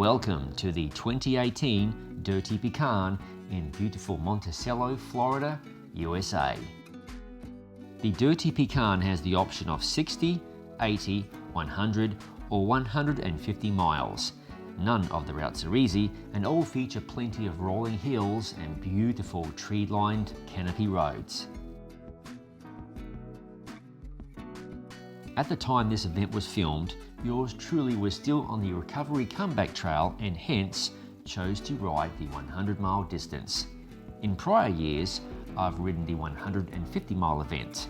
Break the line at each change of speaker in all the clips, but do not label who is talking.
Welcome to the 2018 Dirty Pecan in beautiful Monticello, Florida, USA. The Dirty Pecan has the option of 60, 80, 100 or 150 miles. None of the routes are easy and all feature plenty of rolling hills and beautiful tree-lined canopy roads. At the time this event was filmed, yours truly was still on the recovery comeback trail and hence chose to ride the 100-mile distance. In prior years, I've ridden the 150-mile event.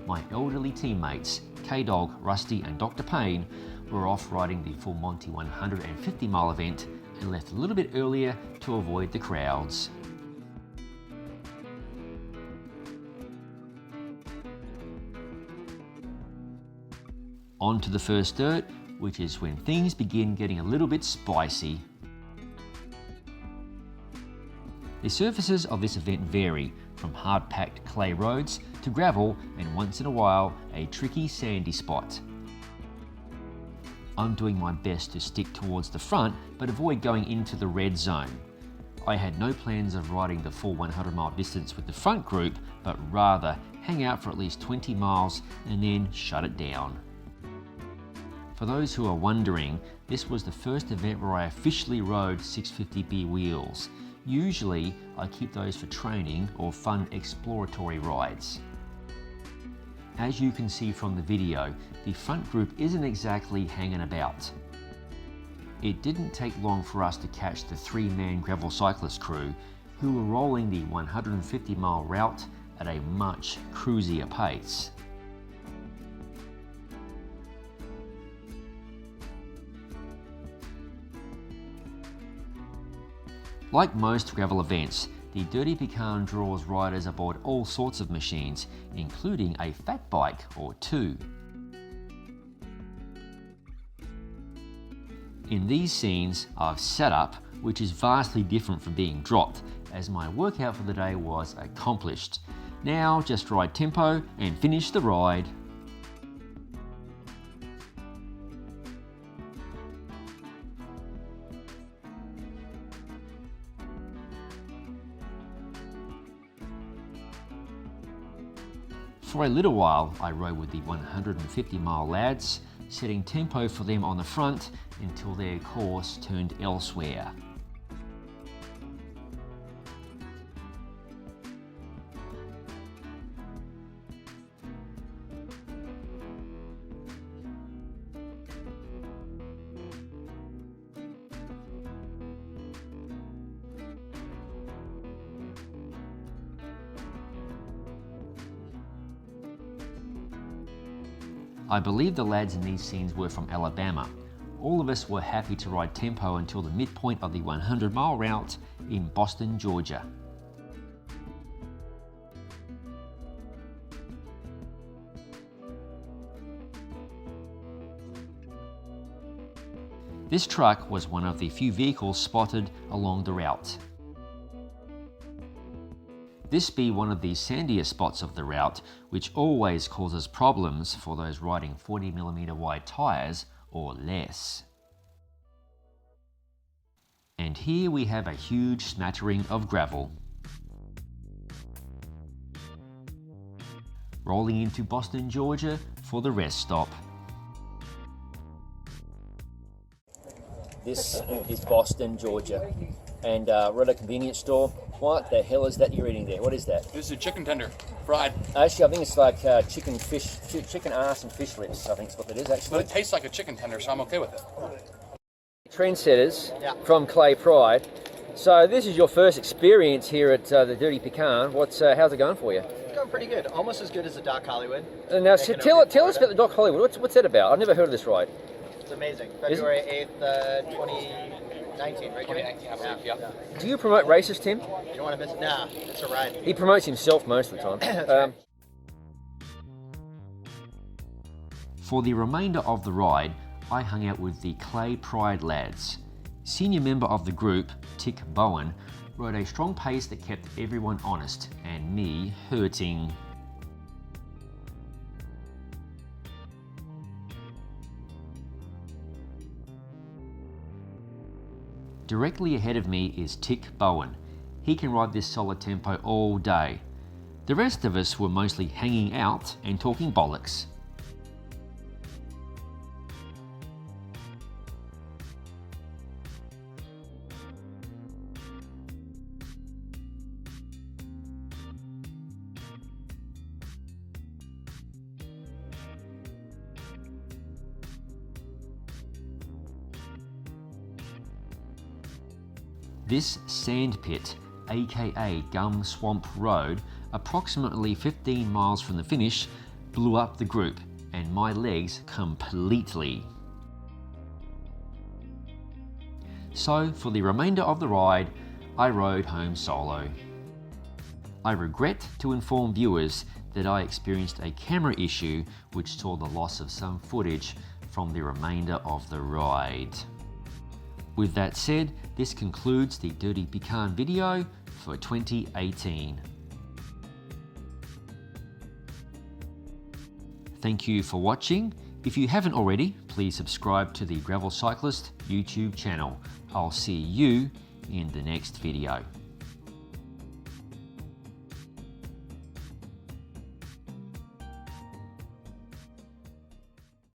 My elderly teammates, K-Dog, Rusty and Dr. Payne, were off riding the full Monty 150-mile event and left a little bit earlier to avoid the crowds. On to the first dirt, which is when things begin getting a little bit spicy. The surfaces of this event vary, from hard-packed clay roads to gravel and once in a while a tricky sandy spot. I'm doing my best to stick towards the front but avoid going into the red zone. I had no plans of riding the full 100-mile distance with the front group, but rather hang out for at least 20 miles and then shut it down. For those who are wondering, this was the first event where I officially rode 650B wheels. Usually, I keep those for training or fun exploratory rides. As you can see from the video, the front group isn't exactly hanging about. It didn't take long for us to catch the 3-man gravel cyclist crew, who were rolling the 150-mile route at a much cruisier pace. Like most gravel events, the Dirty Pecan draws riders aboard all sorts of machines, including a fat bike or two. In these scenes, I've sat up, which is vastly different from being dropped, as my workout for the day was accomplished. Now just ride tempo and finish the ride. For a little while, I rode with the 150-mile lads, setting tempo for them on the front until their course turned elsewhere. I believe the lads in these scenes were from Alabama. All of us were happy to ride tempo until the midpoint of the 100-mile route in Boston, Georgia. This truck was one of the few vehicles spotted along the route. This be one of the sandier spots of the route, which always causes problems for those riding 40mm wide tyres or less. And here we have a huge smattering of gravel. Rolling into Boston, Georgia for the rest stop. This is Boston, Georgia, and we're at a convenience store. What the hell is that you're eating there? What is that?
This is a chicken tender, fried.
Actually, I think it's like chicken ass and fish lips. I think is what it is actually.
But it tastes like a chicken tender, so I'm okay with it.
Trendsetters from Clay Pride. So this is your first experience here at the Dirty Pecan. How's it going for you?
Going pretty good. Almost as good as the Doc Hollywood.
Now, so tell us about the Doc Hollywood. What's that about? I've never heard of this ride.
It's amazing. February 8th, 2019, right?
2019, I believe, yeah.
Do you promote races, Tim?
You don't want to miss it? Nah, it's a ride.
He promotes himself most of the time. For the remainder of the ride, I hung out with the Clay Pride lads. Senior member of the group, Tick Bowen, rode a strong pace that kept everyone honest and me hurting. Directly ahead of me is Tick Bowen. He can ride this solid tempo all day. The rest of us were mostly hanging out and talking bollocks. This sand pit, aka Gum Swamp Road, approximately 15 miles from the finish, blew up the group and my legs completely. So for the remainder of the ride, I rode home solo. I regret to inform viewers that I experienced a camera issue which saw the loss of some footage from the remainder of the ride. With that said, this concludes the Dirty Pecan video for 2018. Thank you for watching. If you haven't already, please subscribe to the Gravel Cyclist YouTube channel. I'll see you in the next video.